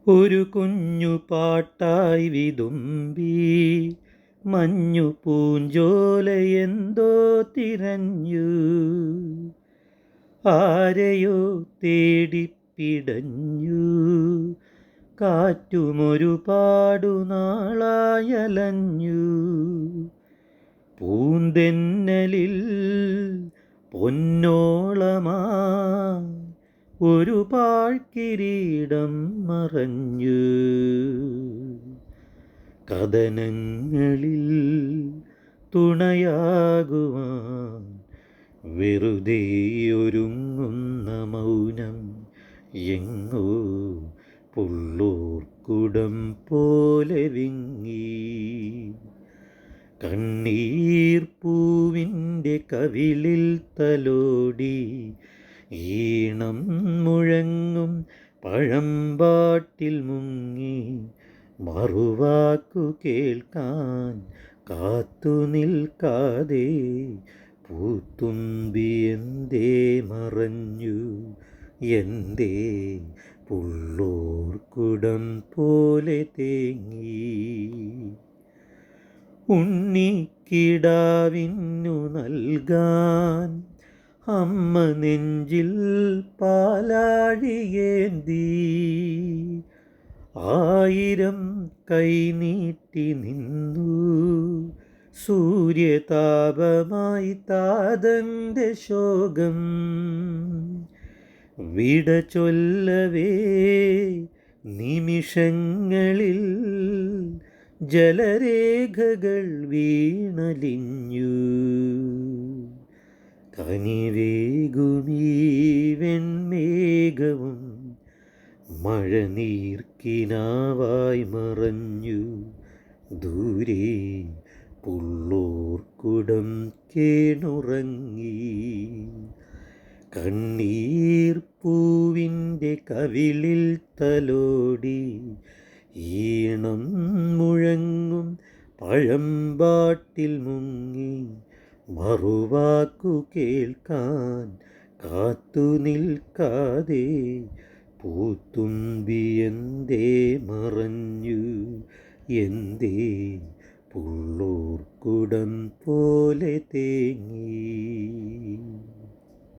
ഒരു കുഞ്ഞു പാട്ടായി വിതുമ്പി മഞ്ഞു പൂഞ്ചോലയെന്തോ തിരഞ്ഞു. ആരെയോ തേടിപ്പിടഞ്ഞു. കാറ്റുമൊരുപാടു നാളായലഞ്ഞു. പൂന്തെന്നലിൽ പൊന്നോളമാ ഒരു പാഴ്ക്കിരീടം മറഞ്ഞു. കഥനങ്ങളിൽ തുണയാകുവാൻ വെറുതെ ഒരുങ്ങുന്ന മൗനം എങ്ങോ പുള്ളൂർക്കുടം പോലെ വിങ്ങി. കണ്ണീർ പൂവിൻ്റെ കവിളിൽ തലോടി ഈണം മുഴങ്ങും പഴമ്പാട്ടിൽ മുങ്ങി. മറുവാക്കു കേൾക്കാൻ കാത്തു നിൽക്കാതെ പൂത്തുമ്പി എന്തേ മറഞ്ഞു. എന്തേ പുള്ളൂർക്കുടം പോലെ തേങ്ങി. ഉണ്ണിക്കിടാവിന്നു നൽകാൻ അമ്മ നെഞ്ചിൽ പാലാഴിയേന്തി. 1000 കൈ നീട്ടി നിന്നു സൂര്യതാപമായി താതൻ്റെ ശോകം. വിട ചൊല്ലവേ നിമിഷങ്ങളിൽ ജലരേഖകൾ വീണലിഞ്ഞു. കനിവേകുമീ വെൺമേഘവും മഴനീർക്കിനാവായി മറഞ്ഞു. ദൂരെ പുള്ളൂർക്കുടം കേണുറങ്ങി. കണ്ണീർ പൂവിൻ്റെ കവിളിൽ തലോടി ഈണം മുഴങ്ങും പഴമ്പാട്ടിൽ മുങ്ങി. മറുവാക്കു കേൾക്കാൻ കാത്തു നിൽക്കാതെ പൂത്തുമ്പി എന്തേ മറഞ്ഞു. എന്തേ പുള്ളൂർക്കുടം പോലെ തേങ്ങി.